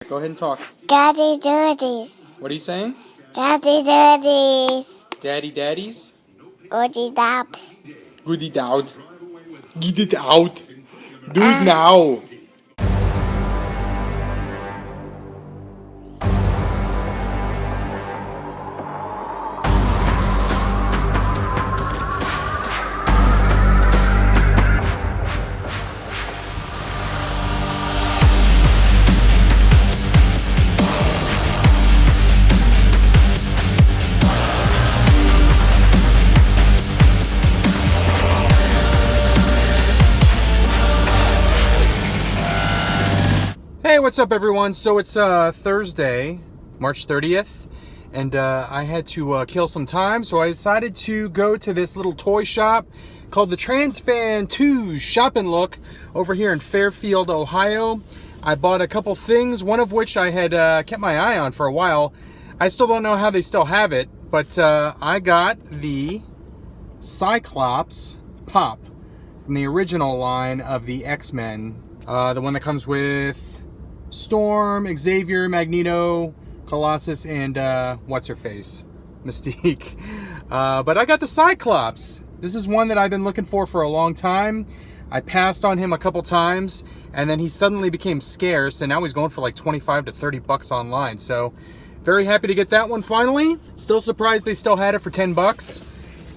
Go ahead and talk. Daddy Daddies. What are you saying? Daddy Daddies. Daddy Daddies? Goody Dap. Good it out. Get it out. Do it now. Hey, what's up everyone? So it's Thursday, March 30th, and I had to kill some time, so I decided to go to this little toy shop called the TransFan 2 Shop and Look over here in Fairfield, Ohio. I bought a couple things, one of which I had kept my eye on for a while. I still don't know how they still have it, but I got the Cyclops Pop from the original line of the X-Men, the one that comes with Storm, Xavier, Magneto, Colossus, and what's-her-face? Mystique. But I got the Cyclops. This is one that I've been looking for a long time. I passed on him a couple times, and then he suddenly became scarce, and now he's going for like 25 to 30 bucks online. So, very happy to get that one finally. Still surprised they still had it for 10 bucks.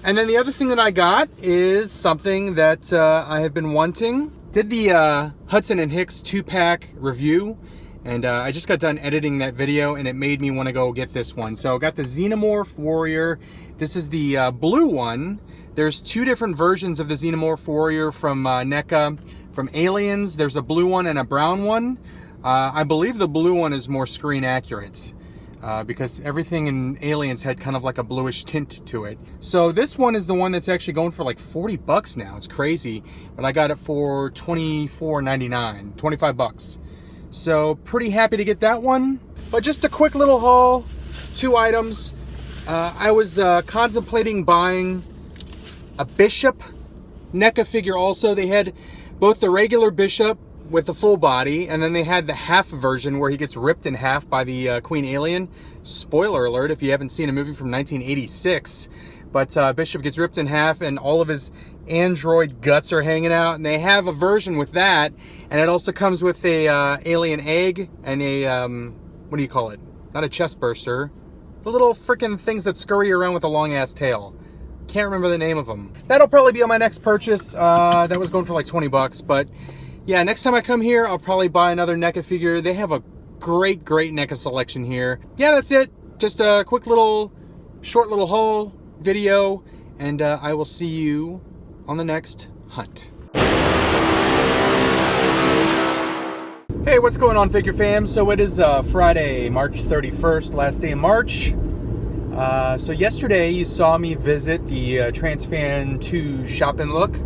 And then the other thing that I got is something that I have been wanting. Did the Hudson and Hicks 2-pack review, and I just got done editing that video, and it made me want to go get this one. So I got the Xenomorph Warrior. This is the blue one. There's two different versions of the Xenomorph Warrior from NECA. From Aliens, there's a blue one and a brown one. I believe the blue one is more screen accurate. Because everything in Aliens had kind of like a bluish tint to it. So this one is the one that's actually going for like 40 bucks now. It's crazy. But I got it for $24.99, 25 bucks. So pretty happy to get that one. But just a quick little haul, 2 items. I was contemplating buying a Bishop NECA figure also. They had both the regular Bishop with the full body, and then they had the half version where he gets ripped in half by the Queen Alien. Spoiler alert if you haven't seen a movie from 1986. But Bishop gets ripped in half and all of his android guts are hanging out, and they have a version with that, and it also comes with a alien egg and a what do you call it? Not a chest burster. The little freaking things that scurry around with a long ass tail. Can't remember the name of them. That'll probably be on my next purchase. That was going for like 20 bucks, but yeah, next time I come here, I'll probably buy another NECA figure. They have a great NECA selection here. Yeah, that's it. Just a quick little, short little haul video, and I will see you on the next hunt. Hey, what's going on, Figure Fam? So it is Friday, March 31st, last day of March. So yesterday you saw me visit the TransFan 2 Shop and Look.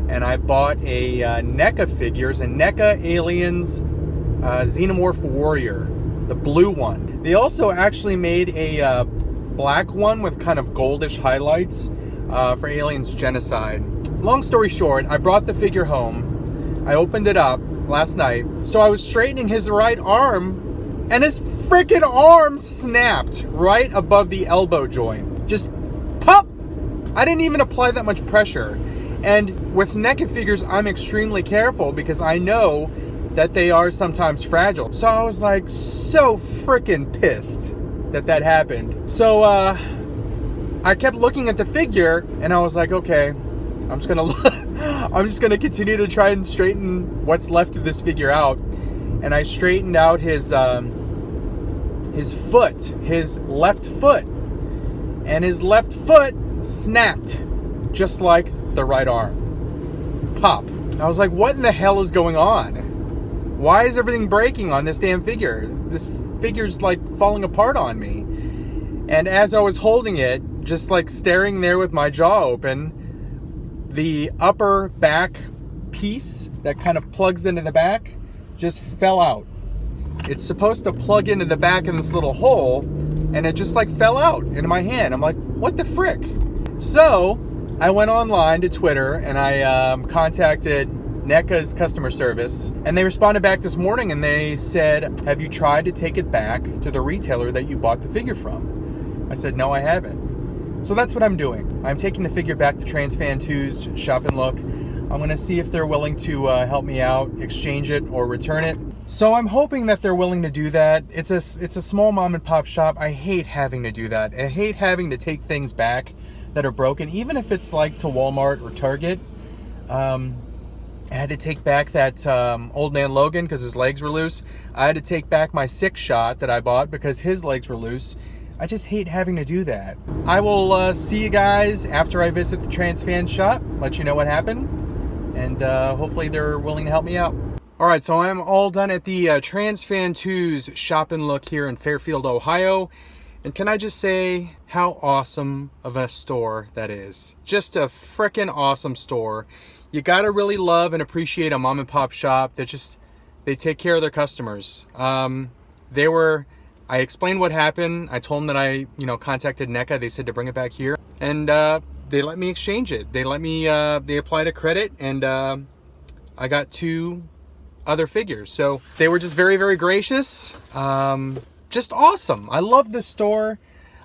And I bought a NECA figures, a NECA Aliens Xenomorph Warrior, the blue one. They also actually made a black one with kind of goldish highlights for Aliens Genocide. Long story short, I brought the figure home. I opened it up last night. So I was straightening his right arm, and his freaking arm snapped right above the elbow joint. Just pop! I didn't even apply that much pressure. And with NECA figures, I'm extremely careful because I know that they are sometimes fragile. So I was like so freaking pissed that happened. So I kept looking at the figure and I was like, okay, I'm just gonna continue to try and straighten what's left of this figure out. And I straightened out his foot, his left foot, and his left foot snapped just like the right arm. Pop. I was like, what in the hell is going on? Why is everything breaking on this damn figure? This figure's like falling apart on me. And as I was holding it, just like staring there with my jaw open, the upper back piece that kind of plugs into the back just fell out. It's supposed to plug into the back in this little hole, and it just like fell out into my hand. I'm like, what the frick? So I went online to Twitter and I contacted NECA's customer service, and they responded back this morning and they said, have you tried to take it back to the retailer that you bought the figure from? I said, no, I haven't. So that's what I'm doing. I'm taking the figure back to TransFan2's Shop and Look. I'm going to see if they're willing to help me out, exchange it, or return it. So I'm hoping that they're willing to do that. It's a small mom and pop shop. I hate having to do that. I hate having to take things back that are broken, even if it's like to Walmart or Target. I had to take back that old man Logan because his legs were loose. I had to take back my 6-shot that I bought because his legs were loose. I just hate having to do that. I will see you guys after I visit the TransFan shop, let you know what happened, and hopefully they're willing to help me out. All right, so I'm all done at the TransFan2's Shop and Look here in Fairfield, Ohio. And can I just say how awesome of a store that is? Just a frickin' awesome store. You gotta really love and appreciate a mom and pop shop that they take care of their customers. I explained what happened. I told them that I, contacted NECA. They said to bring it back here, and they let me exchange it. They let me, they applied a credit, and I got 2 other figures. So they were just very, very gracious. Just awesome. I love this store.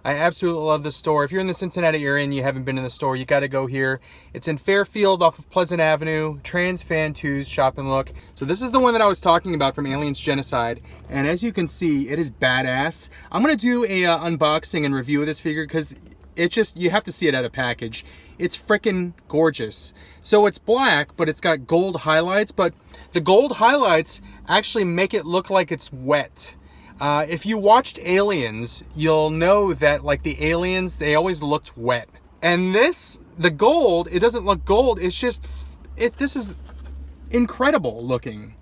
I absolutely love this store. If you're in the Cincinnati area and you haven't been in the store, you got to go here. It's in Fairfield off of Pleasant Avenue, TransFan2's Shop and Look. So this is the one that I was talking about from Aliens Genocide. And as you can see, it is badass. I'm going to do a unboxing and review of this figure because you have to see it out of package. It's freaking gorgeous. So it's black, but it's got gold highlights, but the gold highlights actually make it look like it's wet. If you watched Aliens, you'll know that like the aliens, they always looked wet. And the gold, it doesn't look gold. It's just, this is incredible looking.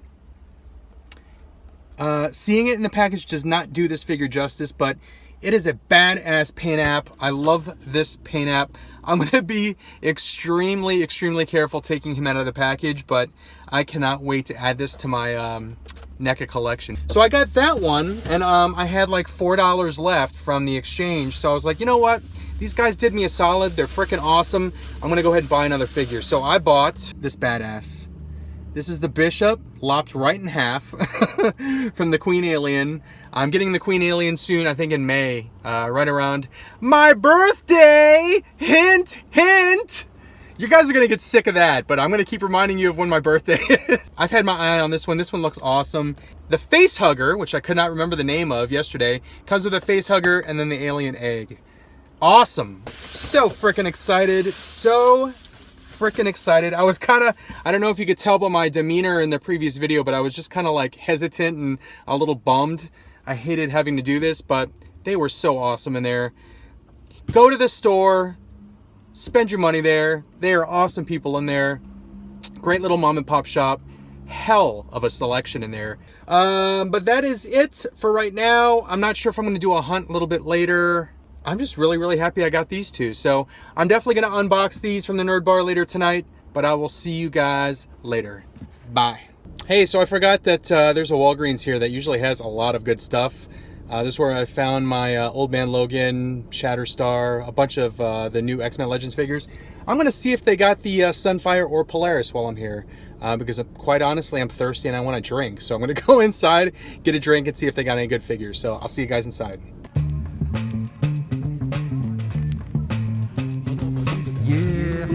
Seeing it in the package does not do this figure justice, but it is a badass paint app. I love this paint app. I'm going to be extremely, extremely careful taking him out of the package, but I cannot wait to add this to my NECA collection. So I got that one, and I had like $4 left from the exchange. So I was like, you know what? These guys did me a solid. They're freaking awesome. I'm going to go ahead and buy another figure. So I bought this badass. This is the Bishop, lopped right in half from the Queen Alien. I'm getting the Queen Alien soon, I think in May, right around my birthday. Hint, hint. You guys are going to get sick of that, but I'm going to keep reminding you of when my birthday is. I've had my eye on this one. This one looks awesome. The face hugger, which I could not remember the name of yesterday, comes with a face hugger and then the alien egg. Awesome. So freaking excited. So freaking excited. I was kind of, I don't know if you could tell by my demeanor in the previous video, but I was just kind of like hesitant and a little bummed. I hated having to do this, but they were so awesome in there. Go to the store, spend your money there. They are awesome people in there. Great little mom and pop shop. Hell of a selection in there. But that is it for right now. I'm not sure if I'm going to do a hunt a little bit later. I'm just really, really happy I got these 2. So I'm definitely going to unbox these from the Nerd Bar later tonight, but I will see you guys later. Bye. Hey, so I forgot that there's a Walgreens here that usually has a lot of good stuff. This is where I found my Old Man Logan, Shatterstar, a bunch of the new X-Men Legends figures. I'm going to see if they got the Sunfire or Polaris while I'm here. Because quite honestly, I'm thirsty and I want a drink. So I'm going to go inside, get a drink, and see if they got any good figures. So I'll see you guys inside. Yeah.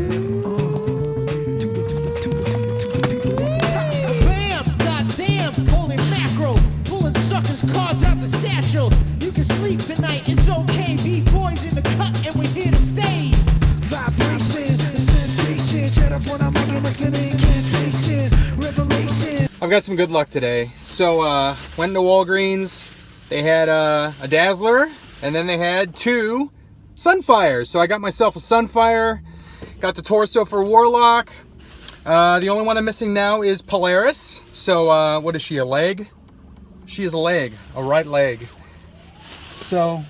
Bam! Goddamn! Holy macro! Pulling suckers' cards out the satchel. You can sleep tonight, it's okay. B-boys in the cut and we're here to stay. Vibrations, sensation. Shut up when I'm on it's an incantation. Revelation. I've got some good luck today. So went to Walgreens. They had a Dazzler, and then they had 2 Sunfires. So I got myself a Sunfire, got the torso for Warlock. The only one I'm missing now is Polaris. So what is she, a leg? She is a leg, a right leg. So,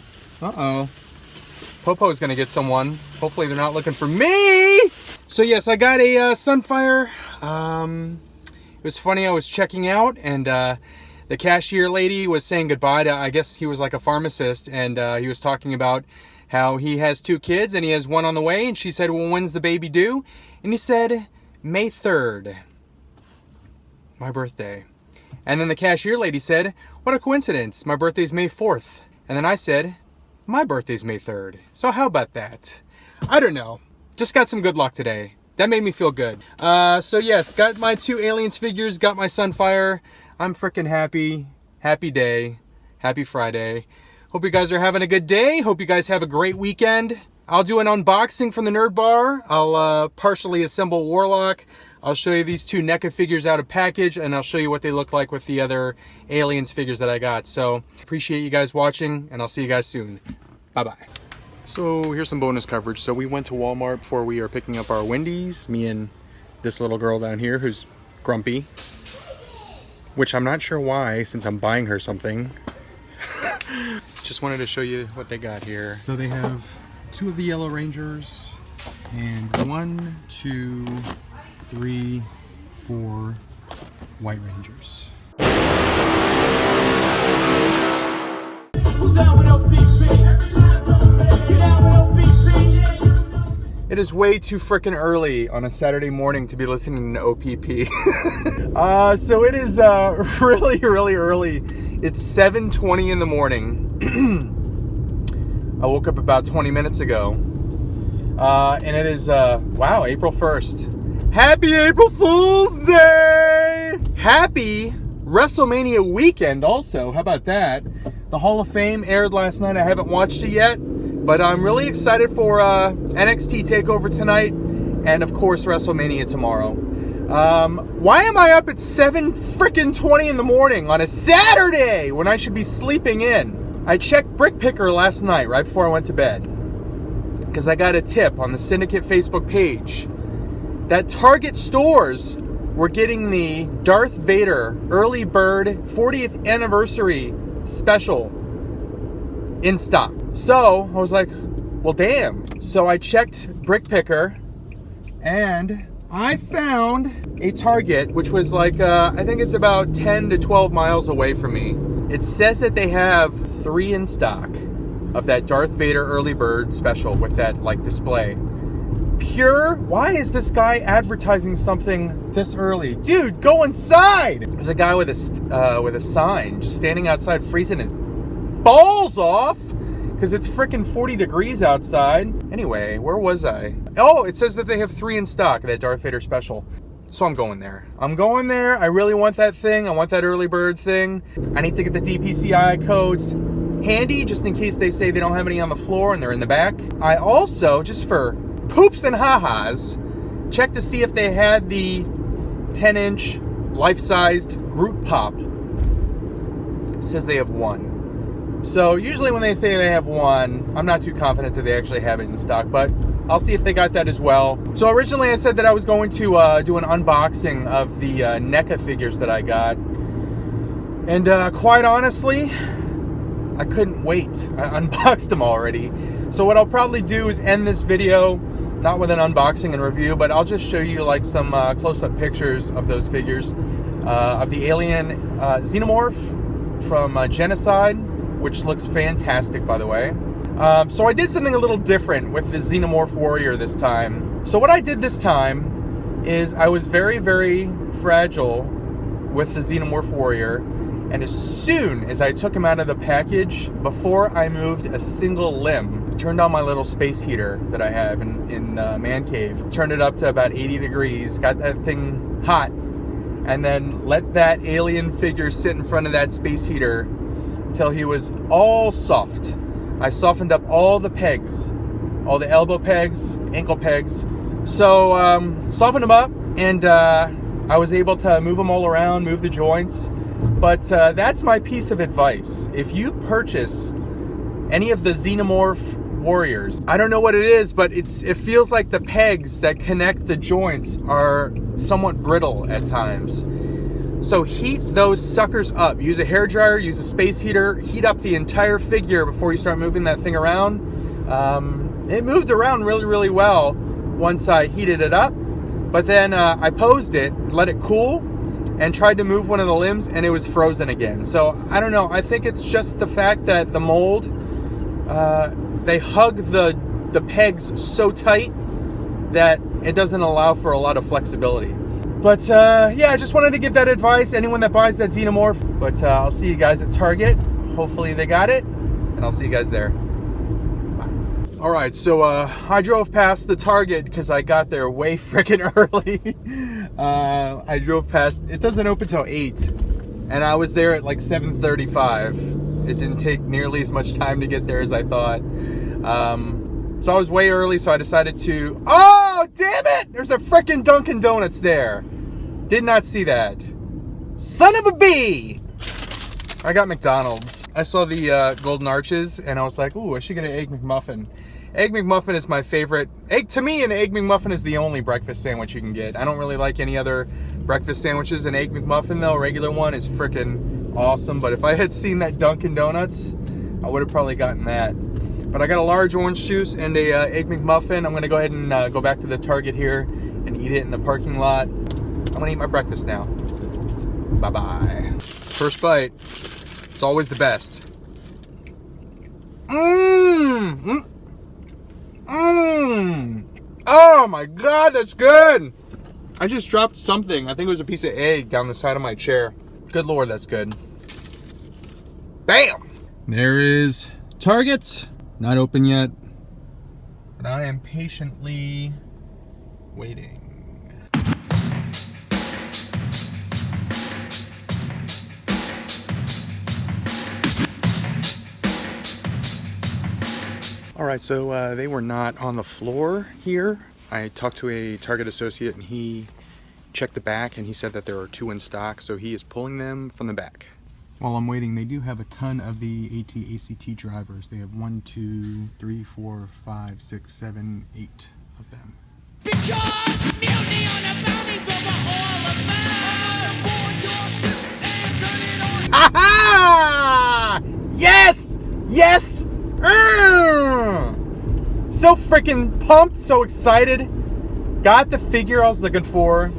Popo's gonna get someone. Hopefully they're not looking for me. So yes, I got a Sunfire. It was funny, I was checking out and the cashier lady was saying goodbye to, I guess he was like a pharmacist, and he was talking about how he has 2 kids and he has 1 on the way, and she said, well, when's the baby due? And he said, May 3rd. my birthday. And then the cashier lady said, what a coincidence, my birthday's May 4th. And then I said, my birthday's May 3rd. So how about that? I don't know. Just got some good luck today. That made me feel good. So yes, got my 2 Aliens figures, got my Sunfire. I'm freaking happy. Happy day. Happy Friday. Hope you guys are having a good day. Hope you guys have a great weekend. I'll do an unboxing from the Nerd Bar. I'll partially assemble Warlock. I'll show you these 2 NECA figures out of package, and I'll show you what they look like with the other Aliens figures that I got. So appreciate you guys watching, and I'll see you guys soon. Bye-bye. So here's some bonus coverage. So we went to Walmart before we are picking up our Wendy's. Me and this little girl down here who's grumpy. Which I'm not sure why, since I'm buying her something. Just wanted to show you what they got here. So they have 2 of the Yellow Rangers, and 1, 2, 3, 4 White Rangers. It is way too freaking early on a Saturday morning to be listening to OPP. So it is really, really early. It's 7:20 in the morning. I woke up about 20 minutes ago. And it is, wow, April 1st. Happy April Fool's Day! Happy WrestleMania weekend also. How about that? The Hall of Fame aired last night. I haven't watched it yet. But I'm really excited for NXT TakeOver tonight, and of course WrestleMania tomorrow. Why am I up at 7:20 in the morning on a Saturday when I should be sleeping in? I checked Brick Picker last night right before I went to bed because I got a tip on the Syndicate Facebook page that Target stores were getting the Darth Vader early bird 40th anniversary special in stock. So I was like, well, damn. So I checked Brick Picker and I found a Target, which was like, I think it's about 10 to 12 miles away from me. It says that they have 3 in stock of that Darth Vader early bird special with that like display. Pure, why is this guy advertising something this early? Dude, go inside! There's a guy with a sign just standing outside freezing his balls off because it's freaking 40 degrees outside. Anyway, where was I? Oh, it says that they have 3 in stock, that Darth Vader special. So I'm going there. I really want that thing. I want that early bird thing. I need to get the DPCI codes handy just in case they say they don't have any on the floor and they're in the back. I also, just for poops and ha-has, checked to see if they had the 10-inch life-sized Groot Pop. It says they have 1. So usually when they say they have 1, I'm not too confident that they actually have it in stock, but I'll see if they got that as well. So originally I said that I was going to do an unboxing of the NECA figures that I got. And quite honestly, I couldn't wait. I unboxed them already. So what I'll probably do is end this video, not with an unboxing and review, but I'll just show you like some close-up pictures of those figures. Of the alien Xenomorph from Genocide, which looks fantastic, by the way. So I did something a little different with the Xenomorph Warrior this time. So what I did this time is I was very, very fragile with the Xenomorph Warrior, and as soon as I took him out of the package, before I moved a single limb, turned on my little space heater that I have in Man Cave, turned it up to about 80 degrees, got that thing hot, and then let that alien figure sit in front of that space heater until he was all soft. I softened up all the pegs, all the elbow pegs, ankle pegs. So softened them up, and I was able to move them all around, move the joints. But that's my piece of advice. If you purchase any of the Xenomorph Warriors, I don't know what it is, but it feels like the pegs that connect the joints are somewhat brittle at times. So heat those suckers up. Use a hairdryer, use a space heater, heat up the entire figure before you start moving that thing around. It moved around really, really well once I heated it up. But then I posed it, let it cool, and tried to move one of the limbs, and it was frozen again. So I don't know. I think it's just the fact that the mold, they hug the pegs so tight that it doesn't allow for a lot of flexibility. But yeah, I just wanted to give that advice. Anyone that buys that Xenomorph. But I'll see you guys at Target. Hopefully they got it. And I'll see you guys there. Bye. All right, so I drove past the Target because I got there way freaking early. I drove past. It doesn't open till 8. And I was there at like 7:35. It didn't take nearly as much time to get there as I thought. So I was way early, so I decided to... Oh, damn it! There's a frickin' Dunkin' Donuts there. Did not see that. Son of a bee! I got McDonald's. I saw the Golden Arches, and I was like, ooh, I should get an Egg McMuffin. Egg McMuffin is my favorite. To me, an Egg McMuffin is the only breakfast sandwich you can get. I don't really like any other breakfast sandwiches. An Egg McMuffin, though, a regular one, is frickin' awesome. But if I had seen that Dunkin' Donuts, I would have probably gotten that. But I got a large orange juice and a Egg McMuffin. I'm going to go ahead and go back to the Target here and eat it in the parking lot. I'm going to eat my breakfast now. Bye-bye. First bite. It's always the best. Mmm. Mmm. Oh my God, that's good. I just dropped something. I think it was a piece of egg down the side of my chair. Good Lord, that's good. Bam. There is Target. Not open yet, but I am patiently waiting. All right, so they were not on the floor here. I talked to a Target associate and he checked the back and he said that there are 2 in stock, so he is pulling them from the back. While I'm waiting, they do have a ton of the AT-ACT drivers. They have 1, 2, 3, 4, 5, 6, 7, 8 of them. Because mutiny on the bounties what we're all about. Board your ship and turn it on. Aha! Yes! Yes! So freaking pumped, so excited. Got the figure I was looking for.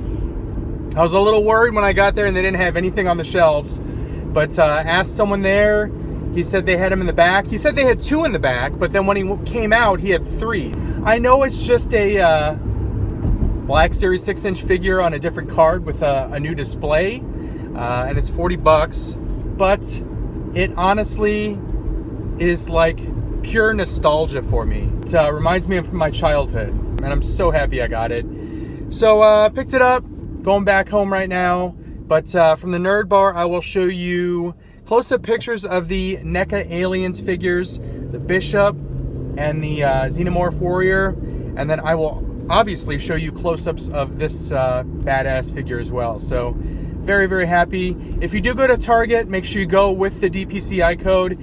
I was a little worried when I got there and they didn't have anything on the shelves. But asked someone there, he said they had him in the back. He said they had 2 in the back, but then when he came out, he had 3. I know it's just a Black Series 6-inch figure on a different card with a new display, and it's $40, but it honestly is like pure nostalgia for me. It reminds me of my childhood, and I'm so happy I got it. So picked it up, going back home right now. But from the Nerd Bar, I will show you close-up pictures of the NECA Aliens figures, the Bishop, and the Xenomorph Warrior. And then I will obviously show you close-ups of this badass figure as well. So very, very happy. If you do go to Target, make sure you go with the DPCI code.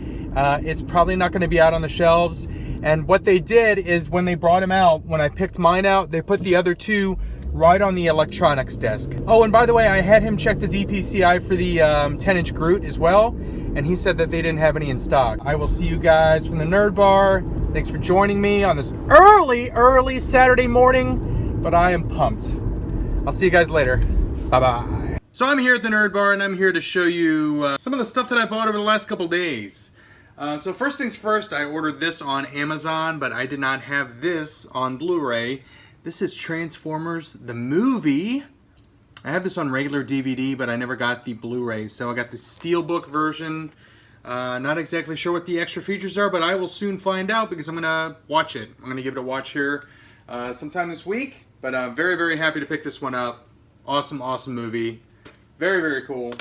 It's probably not going to be out on the shelves. And what they did is when they brought them out, when I picked mine out, they put the other 2 right on the electronics desk. Oh, and by the way, I had him check the DPCI for the 10-inch Groot as well, and he said that they didn't have any in stock. I will see you guys from the Nerd Bar. Thanks for joining me on this early Saturday morning, but I am pumped. I'll see you guys later. Bye-bye. So I'm here at the Nerd Bar, and I'm here to show you some of the stuff that I bought over the last couple days. So first things first, I ordered this on Amazon, but I did not have this on Blu-ray. This is Transformers, the movie. I have this on regular DVD, but I never got the Blu-ray. So I got the Steelbook version. Not exactly sure what the extra features are, but I will soon find out because I'm going to watch it. I'm going to give it a watch here sometime this week. But I'm very, very happy to pick this one up. Awesome, awesome movie. Very, very cool.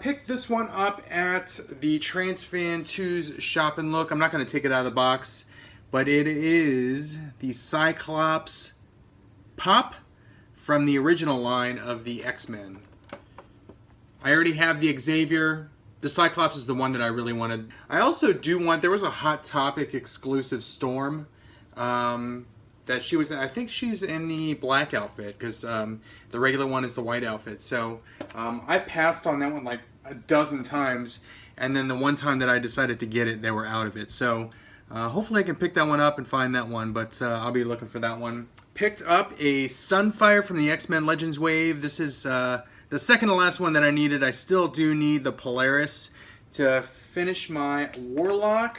Picked this one up at the Transfan 2's Shop and Look. I'm not going to take it out of the box. But it is the Cyclops Pop from the original line of the X-Men. I already have the Xavier. The Cyclops is the one that I really wanted. I also do want, there was a Hot Topic exclusive Storm that she was, I think she's in the black outfit because the regular one is the white outfit. So I passed on that one like a dozen times, and then the one time that I decided to get it, they were out of it. So hopefully I can pick that one up and find that one, but I'll be looking for that one. Picked up a Sunfire from the X-Men Legends Wave. This is the second to last one that I needed. I still do need the Polaris to finish my Warlock.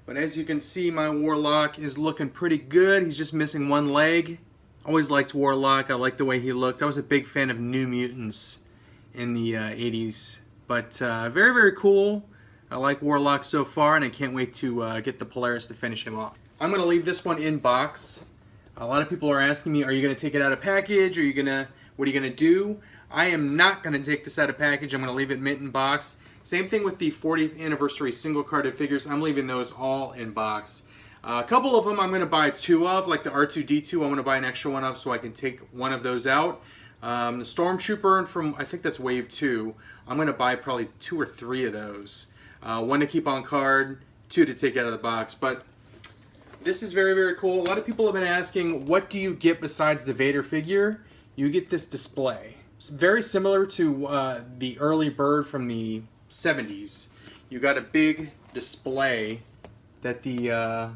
But as you can see, my Warlock is looking pretty good. He's just missing one leg. Always liked Warlock. I liked the way he looked. I was a big fan of New Mutants in the 80s. But very, very cool. I like Warlock so far, and I can't wait to get the Polaris to finish him off. I'm going to leave this one in box. A lot of people are asking me, are you going to take it out of package? What are you going to do? I am not going to take this out of package. I'm going to leave it mint in box. Same thing with the 40th anniversary single carded figures. I'm leaving those all in box. A couple of them I'm going to buy 2 of, like the R2-D2. I'm going to buy an extra one of so I can take one of those out. The Stormtrooper from, I think that's Wave 2, I'm going to buy probably 2 or 3 of those. 1 to keep on card, 2 to take out of the box. But this is very, very cool. A lot of people have been asking, what do you get besides the Vader figure? You get this display. It's very similar to the early bird from the 70s. You got a big display that the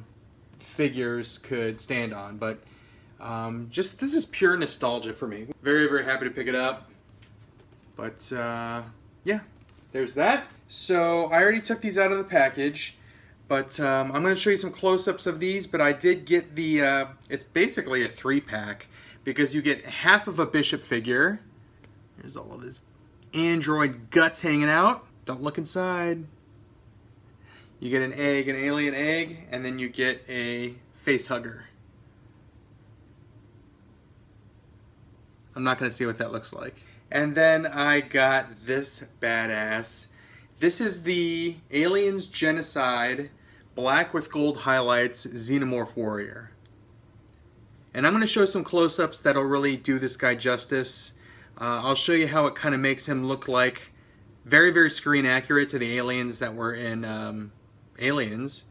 figures could stand on, but just this is pure nostalgia for me. Very, very happy to pick it up. But yeah, there's that. So I already took these out of the package, but I'm going to show you some close-ups of these. But I did get the it's basically a 3-pack because you get half of a Bishop figure. There's all of his android guts hanging out. Don't look inside. You get an egg, an alien egg, and then you get a face hugger. I'm not going to see what that looks like. And then I got this badass. This is the Aliens Genocide black with gold highlights Xenomorph Warrior. And I'm going to show some close-ups that'll really do this guy justice. I'll show you how it kind of makes him look like very, very screen accurate to the aliens that were in Aliens.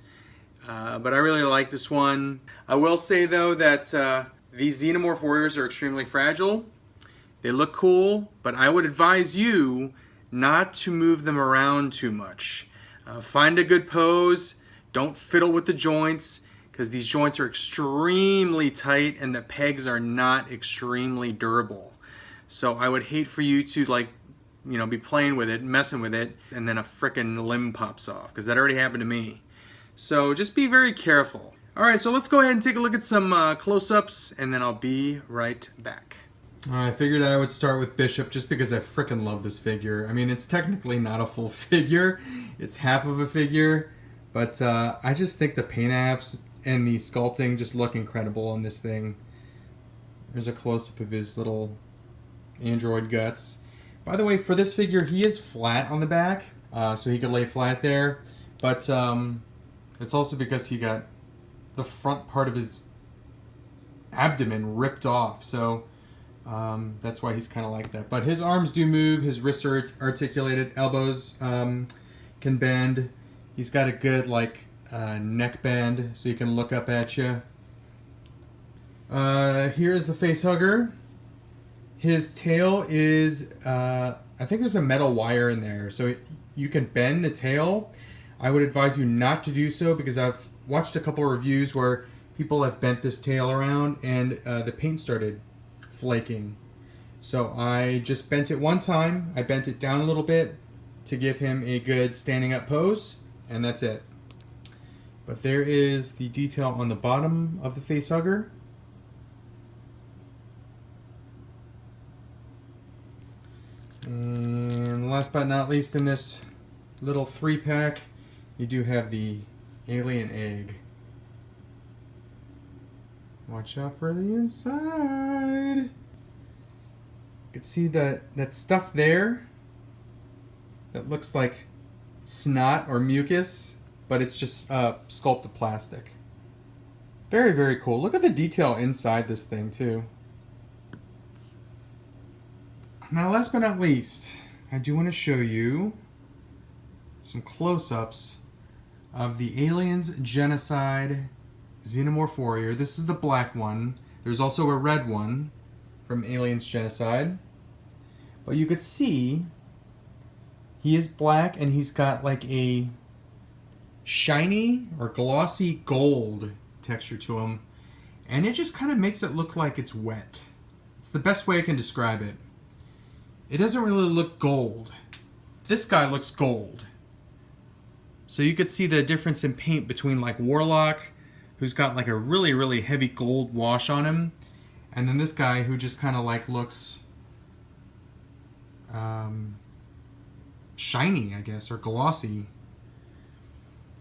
But I really like this one. I will say though that these Xenomorph Warriors are extremely fragile. They look cool, but I would advise you not to move them around too much. Find a good pose. Don't fiddle with the joints, because these joints are extremely tight and the pegs are not extremely durable. So I would hate for you to, like, you know, be playing with it, messing with it, and then a frickin' limb pops off, because that already happened to me. So just be very careful. Alright, so let's go ahead and take a look at some close-ups, and then I'll be right back. I figured I would start with Bishop just because I frickin' love this figure. I mean, it's technically not a full figure. It's half of a figure, but I just think the paint apps and the sculpting just look incredible on this thing. There's a close-up of his little android guts. By the way, for this figure, he is flat on the back, so he could lay flat there. But it's also because he got the front part of his abdomen ripped off, so that's why he's kind of like that. But his arms do move, his wrists are articulated, elbows can bend. He's got a good neck bend, so he can look up at you. Here's the face hugger. His tail is, I think there's a metal wire in there, so you can bend the tail. I would advise you not to do so because I've watched a couple of reviews where people have bent this tail around and the paint started flaking. So I just bent it one time. I bent it down a little bit to give him a good standing up pose, and that's it. But there is the detail on the bottom of the face hugger. And last but not least, in this little 3-pack, you do have the alien egg. Watch out for the inside. You can see that stuff there that looks like snot or mucus, but it's just sculpted plastic. Very, very cool. Look at the detail inside this thing too. Now, last but not least, I do want to show you some close-ups of the Aliens Genocide Xenomorph Warrior. This is the black one. There's also a red one from Aliens Genocide. But you could see he is black and he's got like a shiny or glossy gold texture to him. And it just kind of makes it look like it's wet. It's the best way I can describe it. It doesn't really look gold. This guy looks gold. So you could see the difference in paint between like Warlock, who's got like a really, really heavy gold wash on him, And then this guy who just kind of like looks shiny, I guess, or glossy.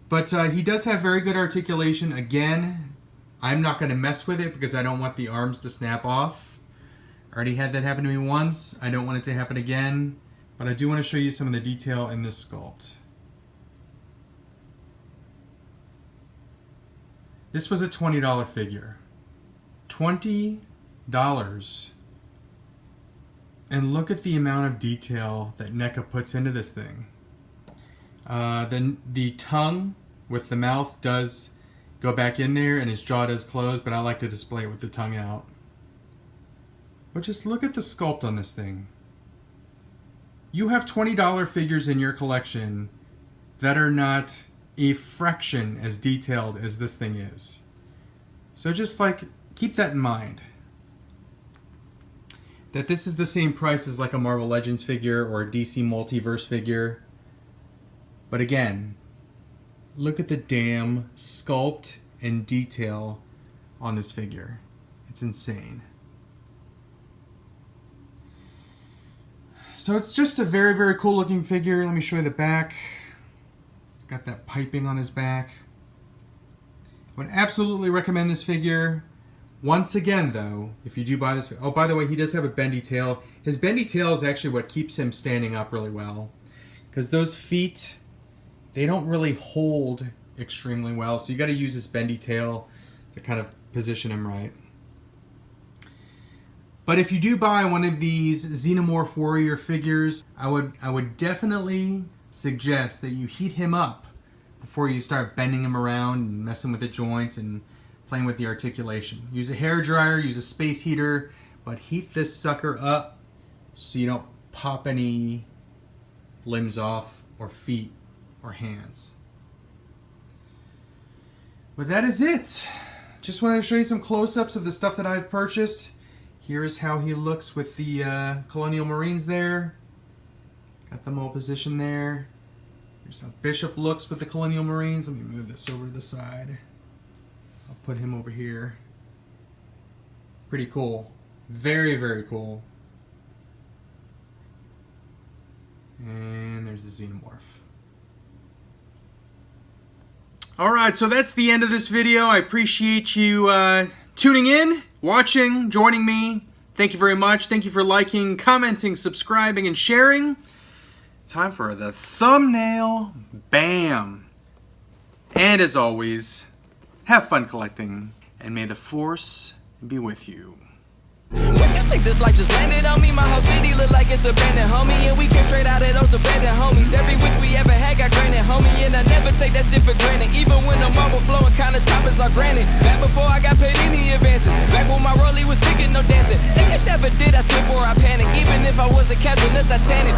But he does have very good articulation. Again, I'm not going to mess with it because I don't want the arms to snap off. I already had that happen to me once. I don't want it to happen again. But I do want to show you some of the detail in this sculpt. This was a $20 figure. $20. And look at the amount of detail that NECA puts into this thing. Then the tongue with the mouth does go back in there and his jaw does close, but I like to display it with the tongue out. But just look at the sculpt on this thing. You have $20 figures in your collection that are not a fraction as detailed as this thing is. So just like, keep that in mind. That this is the same price as like a Marvel Legends figure or a DC Multiverse figure. But again, look at the damn sculpt and detail on this figure. It's insane. So it's just a very, very cool looking figure. Let me show you the back. It's got that piping on his back. I would absolutely recommend this figure. Once again, though, if you do buy this... Oh, by the way, he does have a bendy tail. His bendy tail is actually what keeps him standing up really well. Because those feet, they don't really hold extremely well. So you got to use this bendy tail to kind of position him right. But if you do buy one of these Xenomorph Warrior figures, I would definitely suggest that you heat him up before you start bending him around and messing with the joints and playing with the articulation. Use a hair dryer, use a space heater, but heat this sucker up so you don't pop any limbs off or feet or hands. But that is it. Just wanted to show you some close-ups of the stuff that I've purchased. Here is how he looks with the Colonial Marines there. Got them all positioned there. Here's how Bishop looks with the Colonial Marines. Let me move this over to the side. I'll put him over here. Pretty cool. Very, very cool. And there's the Xenomorph. Alright, so that's the end of this video. I appreciate you tuning in, watching, joining me. Thank you very much. Thank you for liking, commenting, subscribing, and sharing. Time for the thumbnail. Bam! And as always, have fun collecting, and may the Force be with you. What you think this life just landed on me? My whole city look like it's abandoned, homie. And we came straight out of those abandoned homies. Every wish we ever had got granted, homie. And I never take that shit for granted. Even when the marble flowing kinda toppers are granted. Back before I got paid any advances. Back when my rollie was ticking, no dancing. Niggas never did, I slip or I panic. Even if I was a captain of Titanic.